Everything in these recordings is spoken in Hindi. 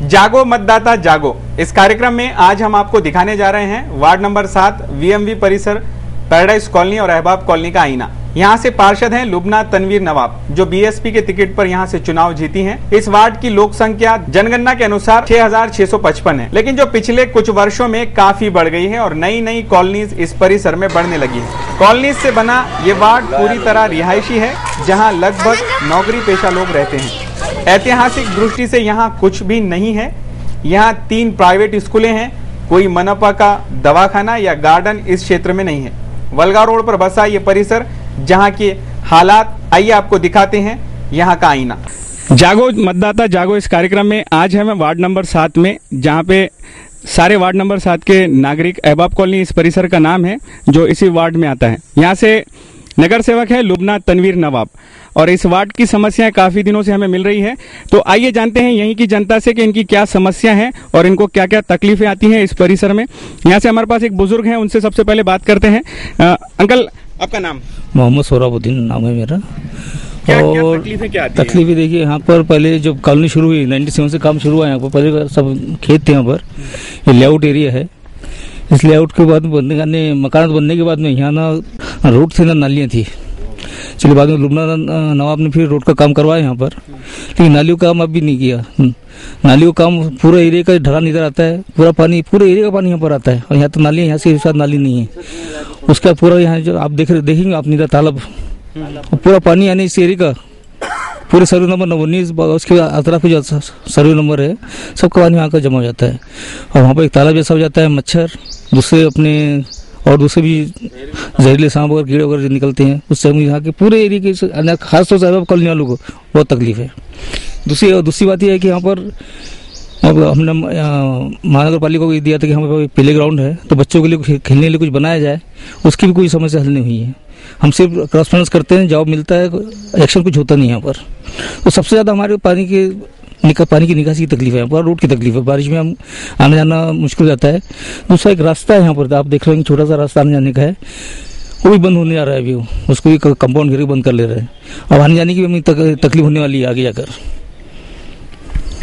जागो मतदाता जागो, इस कार्यक्रम में आज हम आपको दिखाने जा रहे हैं वार्ड नंबर 7 वीएमवी परिसर, पैराडाइज कॉलोनी और अहबाब कॉलोनी का आईना। यहाँ से पार्षद हैं लुबना तनवीर नवाब, जो बीएसपी के टिकट पर यहाँ से चुनाव जीती हैं। इस वार्ड की लोक संख्या जनगणना के अनुसार 6655 है, लेकिन जो पिछले कुछ वर्षों में काफी बढ़ गई है और नई नई कॉलोनीज इस परिसर में बढ़ने लगी है। कॉलोनीज से बना ये वार्ड पूरी तरह रिहायशी है, जहाँ लगभग नौकरी पेशा लोग रहते हैं। ऐतिहासिक दृष्टि से यहाँ कुछ भी नहीं है। यहाँ 3 प्राइवेट स्कूलें हैं, कोई मनपा का दवाखाना या गार्डन इस क्षेत्र में नहीं है। वलगा रोड पर बसा ये परिसर, जहाँ के हालात आइए आपको दिखाते हैं। यहाँ का आईना। जागो मतदाता जागो, इस कार्यक्रम में आज है मैं वार्ड नंबर 7 में, जहाँ पे सारे वार्ड नंबर 7 के नागरिक, अहबाब कॉलोनी इस परिसर का नाम है जो इसी वार्ड में आता है। यहाँ से नगर सेवक है लुबना तनवीर नवाब और इस वार्ड की समस्याएं काफी दिनों से हमें मिल रही है। तो आइए जानते हैं यहीं की जनता से कि इनकी क्या समस्या है और इनको क्या क्या तकलीफें आती हैं इस परिसर में। यहाँ से हमारे पास एक बुजुर्ग हैं, उनसे सबसे पहले बात करते हैं। अंकल, आपका नाम? मोहम्मद सोहराबुद्दीन नाम है मेरा। क्या तकलीफें क्या आती हैं? तकलीफें देखिए, यहाँ पर पहले जब कॉलोनी शुरू हुई 97 से काम शुरू हुआ, यहाँ पर पहले सब खेत थे। यहाँ पर ये लेआउट एरिया है। इस लेआउट के बाद मकान बनने के बाद में यहाँ ना रोड थी ना नालियाँ थी। चलिए बाद में लुबना नवाब ने फिर रोड का काम करवाया यहाँ पर, लेकिन नालियों का काम अब भी नहीं किया। नालियों का काम पूरा एरिया का ढलान इधर आता है, पूरा पानी पूरे एरिया का पानी यहाँ पर आता है और यहाँ तो नाली, यहाँ से साथ नाली नहीं है। उसका पूरा यहाँ जो आप देखेंगे आप इधर तालाब, पूरा पानी यानी इस एरिया का पूरे सर्वे नंबर 19 उसके अतराफ जो सर्वे नंबर है सबका पानी वहाँ का जमा हो जाता है और वहाँ पर एक तालाब जैसा हो जाता है। मच्छर दूसरे भी जहरीले सांप वगैरह कीड़े वगैरह निकलते हैं, उससे हम यहाँ के पूरे एरिया के खासतौर से अहबाब कॉलोनी वालों को बहुत तकलीफ है। दूसरी बात यह है कि यहाँ पर अब हमने महानगर पालिका को दिया था कि हमारे पास प्ले ग्राउंड है, तो बच्चों के लिए खेलने के लिए कुछ बनाया जाए, उसकी भी कोई समस्या हल नहीं हुई है। हम सिर्फ करस्पॉन्डेंस करते हैं, जवाब मिलता है, एक्शन कुछ होता नहीं यहाँ पर। तो सबसे ज़्यादा हमारे पानी की निकासी की तकलीफ है, पूरा रोड की तकलीफ है। बारिश में हम आने जाना मुश्किल हो जाता है। दूसरा एक रास्ता है यहाँ पर, आप देख रहे हैं छोटा सा रास्ता आने जाने का है, वो भी बंद होने जा रहा है। अभी उसको भी कंपाउंड घेरे बंद कर ले रहे हैं। अब आने जाने की भी तकलीफ होने वाली है आगे जाकर।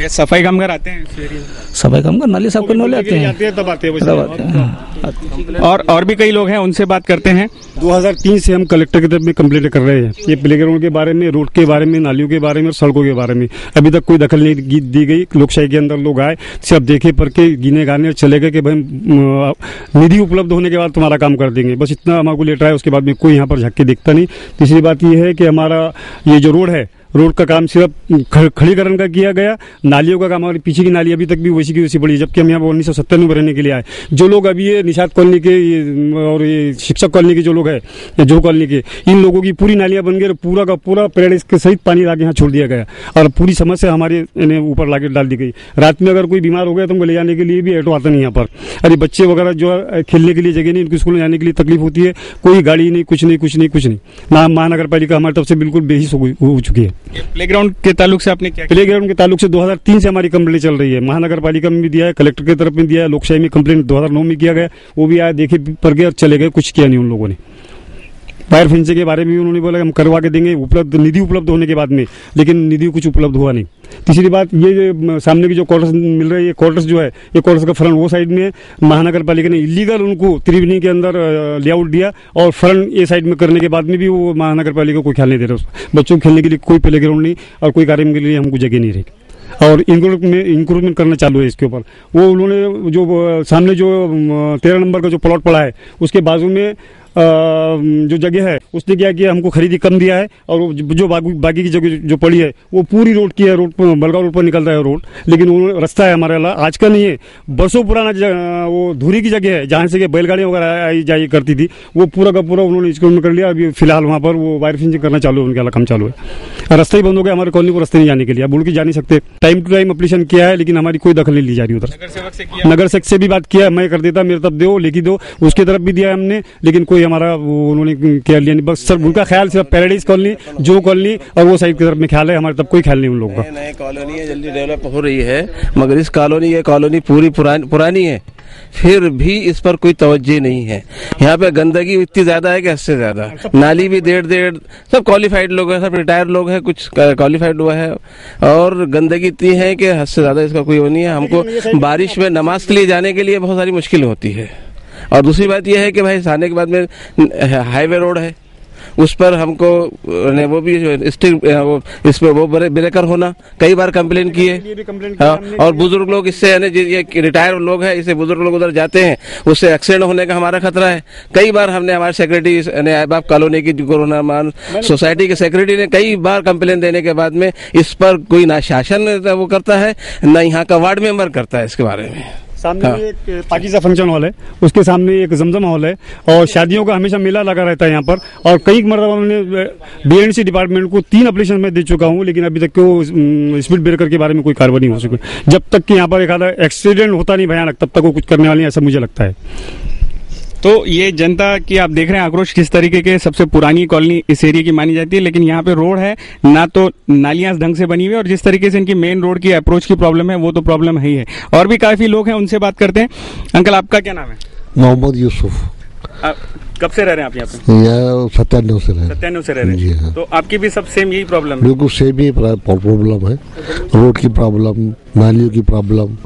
सफाई कामगार आते हैं, सफाई कामगार नाली साफ करने वाले आते हैं, तब आते हैं। और भी कई लोग हैं, उनसे बात करते हैं। 2003 से हम कलेक्टर की तरफ में कंप्लेंट कर रहे हैं, ये प्लेग्राउंड के बारे में, रोड के बारे में, नालियों के बारे में और सड़कों के बारे में। अभी तक कोई दखल नहीं दी गई। लोकशाही के अंदर लोग आए, सिर्फ देखे पर के गिने गाने और चले गए कि भाई निधि उपलब्ध होने के बाद तुम्हारा काम कर देंगे, बस इतना हमारे को लेटर है। उसके बाद में कोई यहाँ पर झक्के दिखता नहीं। तीसरी बात ये है कि हमारा ये जो रोड है, रोड का काम सिर्फ खड़ीकरण का किया गया। नालियों का काम, हमारी पीछे की नाली अभी तक भी वैसी की वैसी पड़ी, जबकि हम यहाँ 1997 में रहने के लिए आए। जो लोग अभी ये निषाद कॉलोनी के और ये शिक्षक कॉलोनी के जो लोग हैं, जो कॉलोनी के, इन लोगों की पूरी नालियां बन गई, पूरा का पूरा पैराडाइज के सहित पानी लाके यहाँ छोड़ दिया गया और पूरी समस्या हमारे ऊपर लाके डाल दी गई। रात में अगर कोई बीमार हो गया तो हमको ले जाने के लिए भी ऑटो आता नहीं यहाँ पर। अरे बच्चे वगैरह जो है खेलने के लिए जगह नहीं, उनको स्कूल में जाने के लिए तकलीफ होती है। कोई गाड़ी नहीं, कुछ नहीं। महानगर पालिका हमारी तरफ से बिल्कुल बेहिस हो चुकी है। प्लेग्राउंड के ताल्लुक से आपने क्या? प्लेग्राउंड के ताल्लुक से 2003 से हमारी कंप्लेंट चल रही है। महानगर पालिका में भी दिया है, कलेक्टर की तरफ में दिया है, लोकशाही में कंप्लेंट 2009 में किया गया, वो भी आया, देखे पर गए और चले गए, कुछ किया नहीं उन लोगों ने। फायर फेंसिंग के बारे में भी उन्होंने बोला हम करवा के देंगे निधि उपलब्ध होने के बाद में, लेकिन निधि कुछ उपलब्ध हुआ नहीं। तीसरी बात ये सामने की जो क्वार्टर्स मिल रही है, क्वार्टर्स जो है, ये क्वार्टर्स का फ्रंट वो साइड में महानगर पालिका ने इलीगल उनको त्रिवेणी के अंदर लेआउट दिया और फ्रंट ये साइड में करने के बाद में भी वो महानगर पालिका कोई ख्याल नहीं दे रहा। बच्चों को खेलने के लिए कोई प्ले ग्राउंड नहीं और कोई कार्य के लिए हमको जगह नहीं रही और इंक्रूवमेंट करना चालू है इसके ऊपर। वो उन्होंने जो सामने जो 13 नंबर का जो प्लॉट पड़ा है, उसके बाजू में जो जगह है, उसने क्या किया, हमको खरीदी कम दिया है और जो बाकी की जगह जो पड़ी है वो पूरी रोड की है। रोड पर बलगांव रोड पर निकलता है रोड, लेकिन वो रास्ता है हमारे वाला आज का नहीं है, बरसों पुराना वो धुरी की जगह है, जहाँ से बैलगाड़ियाँ वगैरह आई जाई करती थी, वो पूरा का पूरा उन्होंने इसको कर लिया। अभी फिलहाल वहाँ पर वो वायर फेंसिंग करना चालू है, उनके वाला काम चालू है। रास्ता ही बंद हो गया हमारे कॉलोनी को, रास्ते नहीं जाने के लिए। अब उड़ के जा नहीं सकते। टाइम टू टाइम एप्लीकेशन किया है, लेकिन हमारी कोई दखल नहीं ली जा रही। उधर नगर सेवक से भी बात किया, मैं कर देता, मेरे तरफ दो, लिखी दो, उसकी तरफ भी दिया हमने, लेकिन कोई हमारा वो उन्होंने केयर लिया नहीं। बस सर उनका ख्याल सिर्फ पैराडाइज कॉलोनी, जो कॉलोनी और वो साइड की तरफ में ख्याल है, हमारे तब कोई ख्याल नहीं उन लोगों का। नई कॉलोनी है, जल्दी डेवलप हो रही है, मगर इस ये कॉलोनी पूरी पुरानी है, फिर भी इस पर कोई तवज्जो नहीं है। यहाँ पे गंदगी इतनी ज्यादा है कि हद से ज्यादा, नाली भी डेढ़ सब क्वालिफाइड लोग हैं, सब रिटायर्ड लोग हैं, कुछ क्वालिफाइड हुआ है, और गंदगी इतनी है कि हद से ज्यादा इसका कोई वो नहीं है। हमको बारिश में नमाज के लिए जाने के लिए बहुत सारी मुश्किल होती है। और दूसरी बात यह है कि भाई आने के बाद में हाईवे रोड है, उस पर हमको वो भी इस पे वो ब्रेकर होना, कई बार कंप्लेन किए। हाँ, और बुजुर्ग लोग इससे ये रिटायर लोग हैं, इससे बुजुर्ग लोग उधर जाते हैं, उससे एक्सीडेंट होने का हमारा खतरा है। कई बार हमने हमारे सेक्रेटरी अहबाब कॉलोनी की कोरोना मान सोसाइटी के सेक्रेटरी ने कई बार कंप्लेन देने के बाद में इस पर कोई ना शासन वो करता है, ना यहाँ का वार्ड मेंबर करता है इसके बारे में। सामने एक पाकिजा फंक्शन हॉल है, उसके सामने एक जमजम हॉल है, और शादियों का हमेशा मेला लगा रहता है यहाँ पर। और कई मरतबा मैंने बीएनसी डिपार्टमेंट को 3 एप्लीकेशन में दे चुका हूँ, लेकिन अभी तक क्यों स्पीड ब्रेकर के बारे में कोई कार्रवाई नहीं हो सकी। जब तक कि यहाँ पर एक आधा एक्सीडेंट होता नहीं भयानक, तब तक वो कुछ करने वाले हैं, ऐसा मुझे लगता है। तो ये जनता की आप देख रहे हैं आक्रोश किस तरीके के, सबसे पुरानी कॉलोनी इस एरिया की मानी जाती है, लेकिन यहाँ पे रोड है ना, तो नालियां ढंग से बनी हुई है, और जिस तरीके से इनकी मेन रोड की अप्रोच की प्रॉब्लम है वो तो प्रॉब्लम है ही है। और भी काफी लोग हैं, उनसे बात करते हैं। अंकल आपका क्या नाम है? मोहम्मद यूसुफ। कब से रह रहे हैं आप यहाँ पे? 97 से रहे। 97 से रह रहे हैं। हाँ। तो आपकी भी सब सेम यही प्रॉब्लम है? बिल्कुल सेम ही प्रॉब्लम है, रोड की प्रॉब्लम, नालियों की प्रॉब्लम,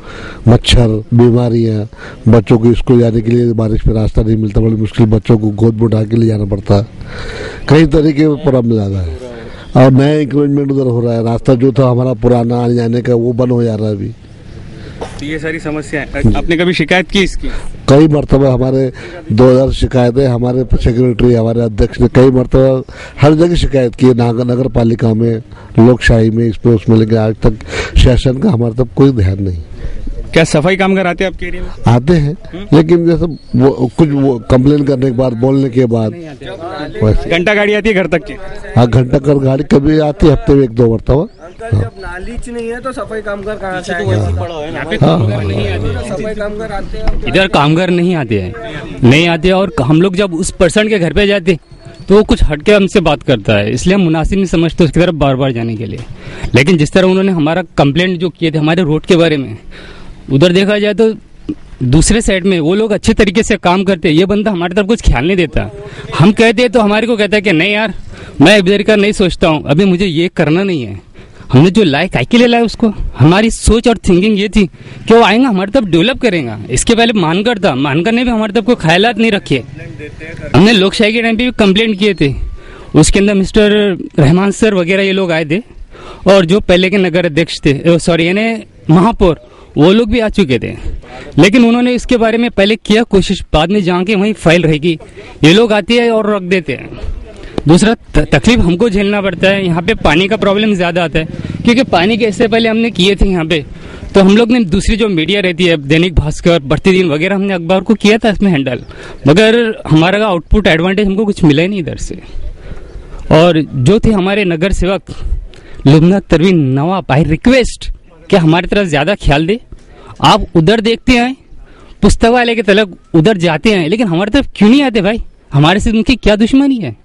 मच्छर, बीमारियां, बच्चों को स्कूल जाने के लिए बारिश में रास्ता नहीं मिलता, बड़ी मुश्किल, बच्चों को गोद में उठा के ले जाना पड़ता है, कई तरीके के प्रॉब्लम ज्यादा है। और नया इंक्रीमेंट उधर हो रहा है, रास्ता जो था हमारा पुराना आने जाने का वो बंद हो जा रहा है अभी। तो ये सारी समस्या है, आपने कभी शिकायत की इसकी? कई मरतबा हमारे 2000 शिकायतें, हमारे सेक्रेटरी, हमारे अध्यक्ष ने कई मरतबा हर जगह शिकायत की है, नगर पालिका में, लोकशाही में, इस पर उसमें, लेकिन आज तक शासन का हमारे तक कोई ध्यान नहीं। क्या सफाई कामगार आते हैं आपके एरिया में? आते हैं, लेकिन जैसे कुछ कंप्लेन करने के बाद, बोलने के बाद, घंटा गाड़ी आती है घर तक की? हाँ, घंटा कर गाड़ी कभी आती है, हफ्ते में 1-2 मरतबा। जब नाली नहीं है तो सफाई कामगार कहाँ से आएंगे? सफाई कामगार आते हैं, इधर कामगार नहीं आते हैं, और हम लोग जब उस पर्सन के घर पे जाते तो वो कुछ हटके हमसे बात करता है, इसलिए हम मुनासिब नहीं समझते उसकी तरफ बार बार जाने के लिए। लेकिन जिस तरह उन्होंने हमारा कंप्लेंट जो किए थे हमारे रोड के बारे में, उधर देखा जाए तो दूसरे साइड में वो लोग अच्छे तरीके से काम करते हैं, ये बंदा हमारी तरफ कुछ ख्याल नहीं देता। हम कहते हैं तो हमारे को कहता है कि नहीं यार, मैं इधर का नहीं सोचता हूँ, अभी मुझे ये करना नहीं है। हमने जो लाया काय के लिए लाया उसको, हमारी सोच और थिंकिंग ये थी कि वो आएगा हमारी तरफ डेवलप करेगा। इसके पहले मानकर था, मानकर ने भी हमारी तरफ कोई ख्यालात नहीं रखे। हमने लोकशाही के टाइम पे भी कंप्लेंट किए थे, उसके अंदर मिस्टर रहमान सर वगैरह ये लोग आए थे, और जो पहले के नगर अध्यक्ष थे, सॉरी यानी महापौर, वो लोग भी आ चुके थे। लेकिन उन्होंने इसके बारे में पहले किया कोशिश, बाद में जहाँ के वहीं फाइल रहेगी, ये लोग आते हैं और रख देते हैं। दूसरा तकलीफ हमको झेलना पड़ता है, यहाँ पे पानी का प्रॉब्लम ज्यादा आता है, क्योंकि पानी के इससे पहले हमने किए थे यहाँ पे, तो हम लोग ने दूसरी जो मीडिया रहती है, दैनिक भास्कर, प्रतिदिन वगैरह, हमने अखबार को किया था इसमें हैंडल, मगर हमारा आउटपुट एडवांटेज हमको कुछ मिला ही नहीं इधर से। और जो थे हमारे नगर सेवक लुबना तनवीर नवाब, आई रिक्वेस्ट कि हमारी तरफ ज्यादा ख्याल दे। आप उधर देखते हैं पुस्तकालय के तरफ उधर जाते हैं, लेकिन हमारी तरफ क्यों नहीं आते भाई? हमारे से उनकी क्या दुश्मनी है?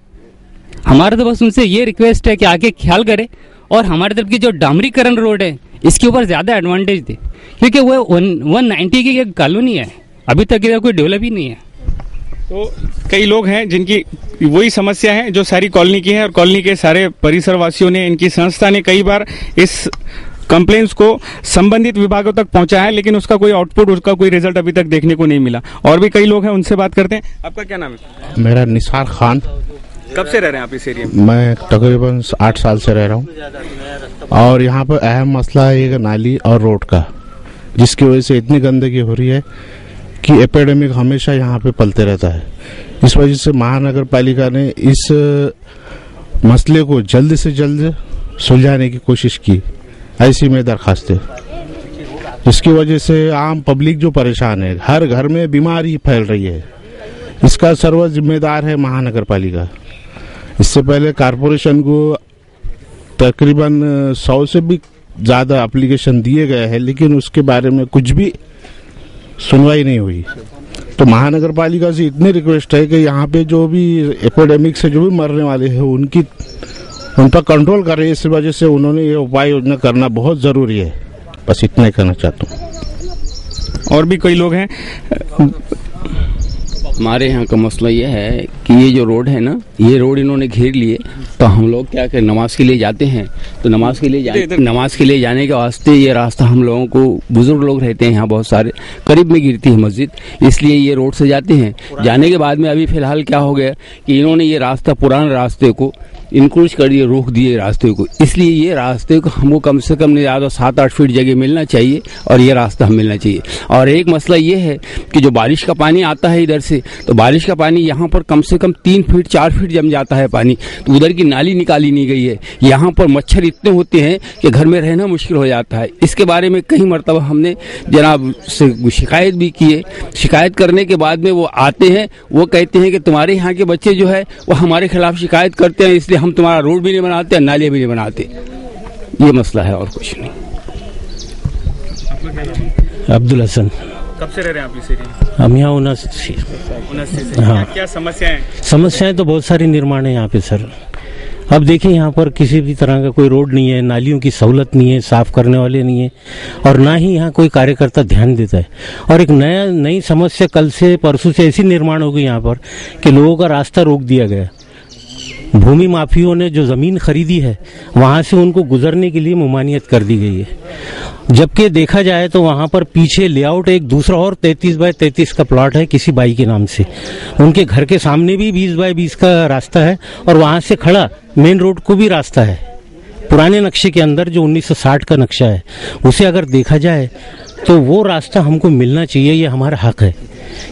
हमारा तो बस उनसे ये रिक्वेस्ट है कि आगे ख्याल करे, और हमारे तरफ की जो डामरीकरण रोड है इसके ऊपर ज्यादा एडवांटेज दे, क्योंकि वो 190 की एक कॉलोनी है, अभी तक इधर कोई डेवलप ही नहीं है। तो कई लोग हैं जिनकी वही समस्या है जो सारी कॉलोनी की है, और कॉलोनी के सारे परिसर वासियों ने, इनकी संस्था ने कई बार इस कंप्लेंट्स को संबंधित विभागों तक पहुंचा है, लेकिन उसका कोई आउटपुट, उसका कोई रिजल्ट अभी तक देखने को नहीं मिला। और भी कई लोग हैं, उनसे बात करते हैं। आपका क्या नाम है? मेरा निसार खान। कब से रह रहे हैं आप इस एरिया में? मैं तकरीबन 8 साल से रह रहा हूँ, और यहाँ पर अहम मसला है एक नाली और रोड का, जिसकी वजह से इतनी गंदगी हो रही है कि एपिडेमिक हमेशा यहाँ पे पलते रहता है। इस वजह से महानगर पालिका ने इस मसले को जल्द से जल्द सुलझाने की कोशिश की, ऐसी में दरखास्त है। इसकी वजह से आम पब्लिक जो परेशान है, हर घर में बीमारी फैल रही है, इसका सर्व जिम्मेदार है महानगर पालिका। इससे पहले कारपोरेशन को तकरीबन 100 से भी ज़्यादा एप्लीकेशन दिए गए हैं, लेकिन उसके बारे में कुछ भी सुनवाई नहीं हुई। तो महानगर पालिका से इतनी रिक्वेस्ट है कि यहाँ पे जो भी एपिडेमिक से जो भी मरने वाले हैं उन पर कंट्रोल करें। इस वजह से उन्होंने ये उपाय योजना करना बहुत ज़रूरी है। बस इतना ही कहना चाहता हूँ। और भी कई लोग हैं। हमारे यहाँ का मसला ये है कि ये जो रोड है ना, ये रोड इन्होंने घेर लिए, तो हम लोग क्या करें, नमाज के लिए जाते हैं तो नमाज के लिए जाने के वास्ते ये रास्ता हम लोगों को, बुजुर्ग लोग रहते हैं यहाँ बहुत सारे, करीब में गिरती है मस्जिद, इसलिए ये रोड से जाते हैं। जाने के बाद में अभी फिलहाल क्या हो गया कि इन्होंने ये रास्ता, पुराने रास्ते को इंक्रोच कर दिए, रोक दिए रास्ते को, इसलिए ये रास्ते को हमको कम से कम नहीं ज़्यादा 7-8 फीट जगह मिलना चाहिए और ये रास्ता हम मिलना चाहिए। और एक मसला ये है कि जो बारिश का पानी आता है इधर से, तो बारिश का पानी यहाँ पर कम से कम 3 फीट 4 फीट जम जाता है पानी, तो उधर की नाली निकाली नहीं गई है। यहाँ पर मच्छर इतने होते हैं कि घर में रहना मुश्किल हो जाता है। इसके बारे में कई मरतबा हमने जनाब से शिकायत भी की है। शिकायत करने के बाद में वो आते हैं, वो कहते हैं कि तुम्हारे यहाँ के बच्चे जो है वो हमारे खिलाफ शिकायत करते हैं, इसलिए हम तुम्हारा रोड भी नहीं बनाते, नालियाँ भी नहीं बनाते। ये मसला है और कुछ नहीं। अब्दुल हसन। कब से रह रहे हैं आप इस एरिया में? हम यहाँ 79 से। हाँ। क्या समस्याएं? समस्याएं तो बहुत सारी निर्माण है यहाँ पे सर। अब देखिए यहाँ पर किसी भी तरह का कोई रोड नहीं है, नालियों की सहूलत नहीं है, साफ करने वाले नहीं है, और ना ही यहाँ कोई कार्यकर्ता ध्यान देता है। और एक नई समस्या कल से परसों से ऐसी निर्माण हो गई यहाँ पर कि लोगों का रास्ता रोक दिया गया। भूमि माफियों ने जो जमीन खरीदी है वहां से उनको गुजरने के लिए ममानियत कर दी गई है, जबकि देखा जाए तो वहां पर पीछे लेआउट एक दूसरा और 33 बाय 33 का प्लॉट है किसी बाई के नाम से। उनके घर के सामने भी 20 बाय 20 का रास्ता है और वहां से खड़ा मेन रोड को भी रास्ता है। पुराने नक्शे के अंदर जो 1960 का नक्शा है उसे अगर देखा जाए तो वो रास्ता हमको मिलना चाहिए, ये हमारा हक है,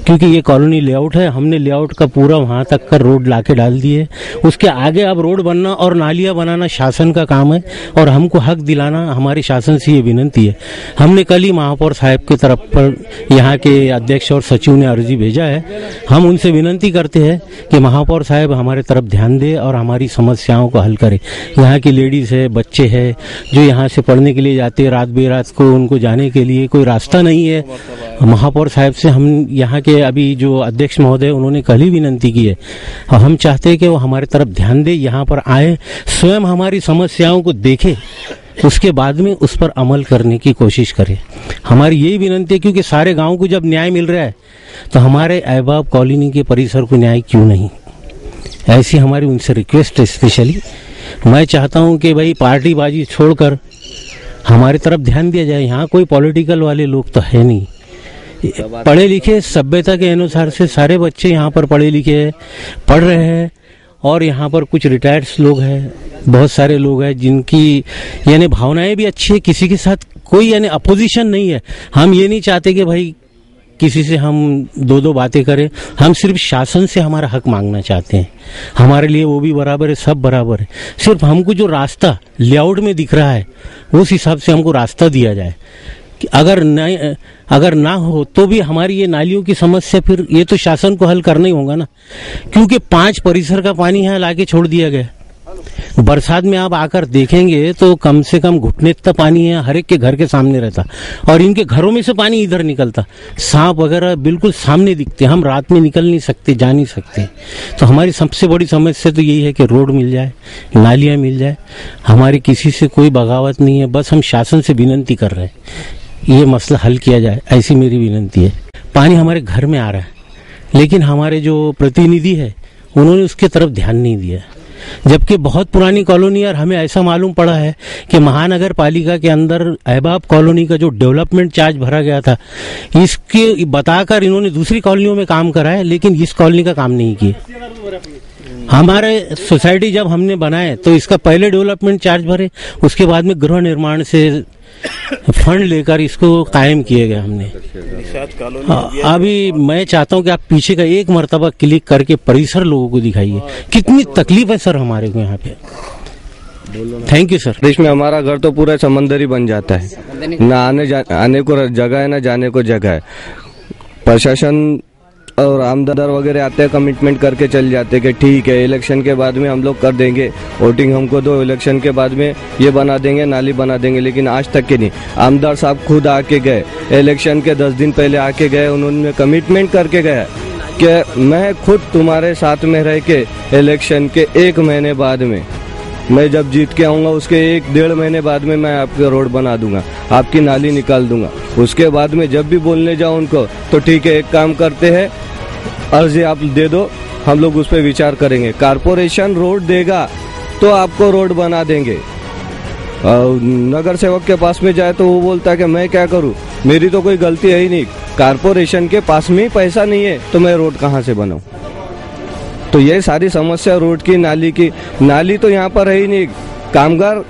क्योंकि ये कॉलोनी लेआउट है। हमने लेआउट का पूरा वहां तक का रोड लाके डाल दिए। उसके आगे अब रोड बनना और नालियां बनाना शासन का काम है और हमको हक दिलाना हमारे शासन से ये विनंती है। हमने कल ही महापौर साहब की तरफ पर यहाँ के अध्यक्ष और सचिव ने अर्जी भेजा है। हम उनसे विनंती करते हैं कि महापौर साहब हमारे तरफ ध्यान दे और हमारी समस्याओं को हल करे। यहाँ की लेडीज है, बच्चे हैं जो यहाँ से पढ़ने के लिए जाते हैं, रात बेरात को उनको जाने के लिए कोई रास्ता नहीं है। महापौर साहब से हम यहाँ के अभी जो अध्यक्ष महोदय उन्होंने कल ही विनंती की है, हम चाहते हैं कि वो हमारे तरफ ध्यान दे, यहाँ पर आए, स्वयं हमारी समस्याओं को देखे, उसके बाद में उस पर अमल करने की कोशिश करें। हमारी यही विनंती है, क्योंकि सारे गांव को जब न्याय मिल रहा है तो हमारे अहबाब कॉलोनी के परिसर को न्याय क्यों नहीं। ऐसी हमारी उनसे रिक्वेस्ट है। स्पेशली मैं चाहता हूँ कि भाई पार्टीबाजी छोड़कर हमारी तरफ ध्यान दिया जाए। यहाँ कोई पॉलिटिकल वाले लोग तो है नहीं, पढ़े लिखे सभ्यता के अनुसार से सारे बच्चे यहाँ पर पढ़े लिखे पढ़ रहे हैं। और यहाँ पर कुछ रिटायर्ड्स लोग हैं, बहुत सारे लोग हैं जिनकी यानी भावनाएं भी अच्छी है, किसी के साथ कोई यानी अपोजिशन नहीं है। हम ये नहीं चाहते कि भाई किसी से हम दो बातें करें, हम सिर्फ शासन से हमारा हक मांगना चाहते हैं। हमारे लिए वो भी बराबर है, सब बराबर है। सिर्फ हमको जो रास्ता लेआउट में दिख रहा है उस हिसाब से हमको रास्ता दिया जाए। अगर ना हो तो भी हमारी ये नालियों की समस्या फिर ये तो शासन को हल करना ही होगा ना, क्योंकि 5 परिसर का पानी यहाँ लाके छोड़ दिया गया। बरसात में आप आकर देखेंगे तो कम से कम घुटने इतना पानी है, हर एक के घर के सामने रहता और इनके घरों में से पानी इधर निकलता। सांप वगैरह बिल्कुल सामने दिखते, हम रात में निकल नहीं सकते, जा नहीं सकते। तो हमारी सबसे बड़ी समस्या तो यही है कि रोड मिल जाए, नालियाँ मिल जाए। हमारी किसी से कोई बगावत नहीं है, बस हम शासन से विनंती कर रहे हैं ये मसला हल किया जाए, ऐसी मेरी विनंती है। पानी हमारे घर में आ रहा है, लेकिन हमारे जो प्रतिनिधि है उन्होंने उसके तरफ ध्यान नहीं दिया, जबकि बहुत पुरानी कॉलोनी। और हमें ऐसा मालूम पड़ा है कि महानगर पालिका के अंदर अहबाब कॉलोनी का जो डेवलपमेंट चार्ज भरा गया था, इसके बताकर इन्होंने दूसरी कॉलोनियों में काम करा है, लेकिन इस कॉलोनी का काम नहीं किया। हमारे सोसाइटी जब हमने बनाए तो इसका पहले डेवलपमेंट चार्ज भरे, उसके बाद में गृह निर्माण से फंड लेकर इसको कायम किए गए हमने। अभी मैं चाहता हूं कि आप पीछे का एक मर्तबा क्लिक करके परिसर लोगों को दिखाइए, कितनी तकलीफ है सर हमारे को यहाँ पे। Thank you sir. इसमें हमारा घर तो पूरा समंदर ही बन जाता है, ना आने को जगह है, ना जाने को जगह है। प्रशासन और आमदार वगैरह आते हैं, कमिटमेंट करके चल जाते हैं कि ठीक है इलेक्शन के बाद में हम लोग कर देंगे, वोटिंग हमको दो, इलेक्शन के बाद में ये बना देंगे, नाली बना देंगे, लेकिन आज तक के नहीं। आमदार साहब खुद आके गए, इलेक्शन के 10 दिन पहले आके गए, उन्होंने कमिटमेंट करके गया कि मैं खुद तुम्हारे साथ में रह के इलेक्शन के 1 महीने बाद में, मैं जब जीत के आऊँगा उसके 1-1.5 महीने बाद में मैं आपके रोड बना दूंगा, आपकी नाली निकाल दूंगा। उसके बाद में जब भी बोलने जाओ उनको तो ठीक है एक काम करते हैं, अर्जी आप दे दो, हम लोग उस पर विचार करेंगे। कारपोरेशन रोड देगा तो आपको रोड बना देंगे। नगर सेवक के पास में जाए तो वो बोलता है कि मैं क्या करूं, मेरी तो कोई गलती है ही नहीं, कारपोरेशन के पास में ही पैसा नहीं है तो मैं रोड कहां से बनाऊं। तो ये सारी समस्या रोड की, नाली की, नाली तो यहाँ पर है ही नहीं, कामगार,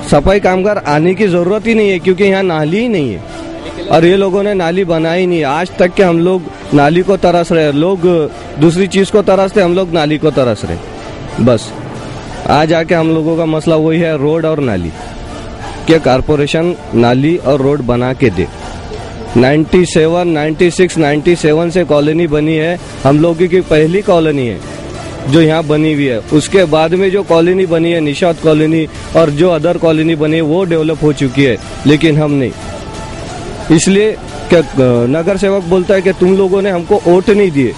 सफाई कामगार आने की जरूरत ही नहीं है क्योंकि यहाँ नाली ही नहीं है और ये लोगों ने नाली बनाई नहीं। आज तक के हम लोग नाली को तरस रहे, लोग दूसरी चीज को तरसते, हम लोग नाली को तरस रहे। बस आज आके हम लोगों का मसला वही है, रोड और नाली, कि कारपोरेशन नाली और रोड बना के दे। 97, 96, 97 से कॉलोनी बनी है, हम लोगों की पहली कॉलोनी है जो यहाँ बनी हुई है। उसके बाद में जो कॉलोनी बनी है, निशात कॉलोनी और जो अदर कॉलोनी बनी है वो डेवलप हो चुकी है, लेकिन हम नहीं। इसलिए नगर सेवक बोलता है कि तुम लोगों ने हमको वोट नहीं दिए,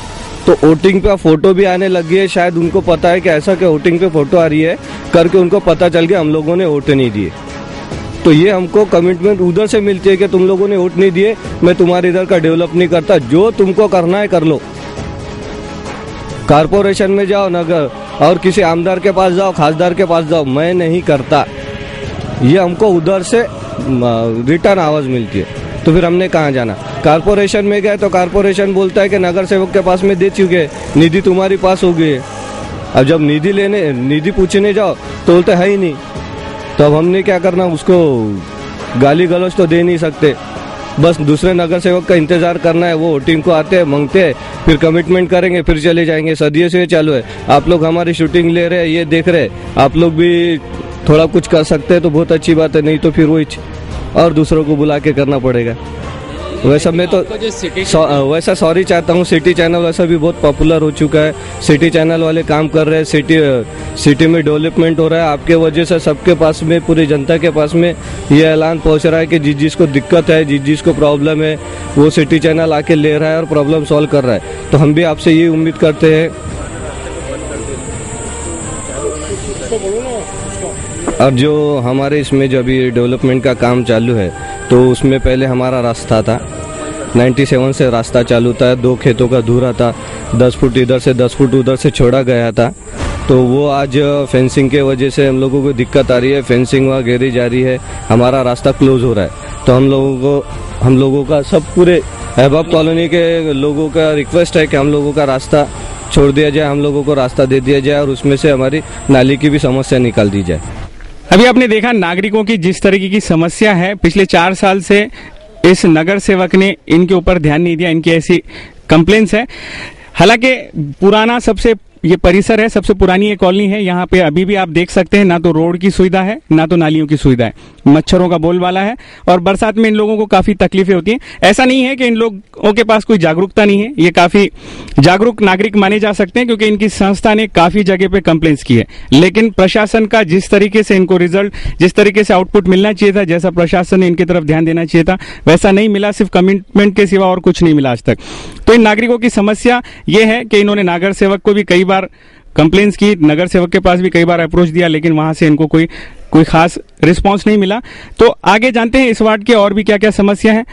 तो वोटिंग पे फोटो भी आने लगी है, शायद उनको पता है कि ऐसा कि वोटिंग पे फोटो आ रही है करके उनको पता चल गया हम लोगों ने वोट नहीं दिए। तो ये हमको कमिटमेंट उधर से मिलती है कि तुम लोगों ने वोट नहीं दिए, मैं तुम्हारे इधर का डेवलप नहीं करता, जो तुमको करना है कर लो। कारपोरेशन में जाओ, नगर और किसी आमदार के पास जाओ, खासदार के पास जाओ, मैं नहीं करता। ये हमको उधर से रिटर्न आवाज मिलती है। तो फिर हमने कहाँ जाना? कारपोरेशन में गए तो कारपोरेशन बोलता है कि नगर सेवक के पास में दे चुके, निधि तुम्हारी पास हो गई है। अब जब निधि पूछने जाओ तो बोलते है ही नहीं, तो अब हमने क्या करना? उसको गाली गलौज तो दे नहीं सकते, बस दूसरे नगर सेवक का इंतजार करना है। वो वोटिंग को आते हैं, मांगते हैं, फिर कमिटमेंट करेंगे, फिर चले जाएंगे। सदियों से चालू है। आप लोग हमारी शूटिंग ले रहे हैं, ये देख रहे हैं, आप लोग भी थोड़ा कुछ कर सकते हैं तो बहुत अच्छी बात है, नहीं तो फिर वही और दूसरों को बुला के करना पड़ेगा। वैसा मैं तो वैसा सॉरी चाहता हूँ, सिटी चैनल वैसा भी बहुत पॉपुलर हो चुका है, सिटी चैनल वाले काम कर रहे हैं, सिटी में डेवलपमेंट हो रहा है। आपके वजह से सबके पास में, पूरी जनता के पास में ये ऐलान पहुँच रहा है कि जिसको दिक्कत है, जिसको प्रॉब्लम है, वो सिटी चैनल आके ले रहा है और प्रॉब्लम सॉल्व कर रहा है। तो हम भी आपसे ये उम्मीद करते हैं। और जो हमारे इसमें जो अभी डेवलपमेंट का काम चालू है, तो उसमें पहले हमारा रास्ता था, 97 से रास्ता चालू था, 2 खेतों का धूरा था, 10 फुट इधर से 10 फुट उधर से छोड़ा गया था। तो वो आज फेंसिंग के वजह से हम लोगों को दिक्कत आ रही है, फेंसिंग वहाँ घेरी जा रही है, हमारा रास्ता क्लोज हो रहा है। तो हम लोगों का सब पूरे अहबाब कॉलोनी के लोगों का रिक्वेस्ट है कि हम लोगों का रास्ता छोड़ दिया जाए, हम लोगों को रास्ता दे दिया जाए और उसमें से हमारी नाली की भी समस्या निकाल दी जाए। अभी आपने देखा नागरिकों की जिस तरीके की समस्या है, पिछले 4 साल से इस नगर सेवक ने इनके ऊपर ध्यान नहीं दिया, इनकी ऐसी कंप्लेंट्स है। हालांकि पुराना सबसे ये परिसर है, सबसे पुरानी ये कॉलोनी है। यहाँ पे अभी भी आप देख सकते हैं, ना तो रोड की सुविधा है, ना तो नालियों की सुविधा है, मच्छरों का बोलबाला है और बरसात में इन लोगों को काफी तकलीफें होती हैं। ऐसा नहीं है कि इन लोगों के पास कोई जागरूकता नहीं है, ये काफी जागरूक नागरिक माने जा सकते हैं क्योंकि इनकी संस्था ने काफी जगह पे कंप्लेंट्स की है। लेकिन प्रशासन का जिस तरीके से इनको रिजल्ट, जिस तरीके से आउटपुट मिलना चाहिए था, जैसा प्रशासन ने इनकी तरफ ध्यान देना चाहिए था, वैसा नहीं मिला। सिर्फ कमिटमेंट के सिवा और कुछ नहीं मिला आज तक। तो इन नागरिकों की समस्या ये है कि इन्होंने नगर सेवक को भी कई बार कंप्लेंट्स की, नगर सेवक के पास भी कई बार अप्रोच दिया, लेकिन वहां से इनको कोई खास रिस्पांस नहीं मिला। तो आगे जानते हैं इस वार्ड के और भी क्या क्या समस्या है।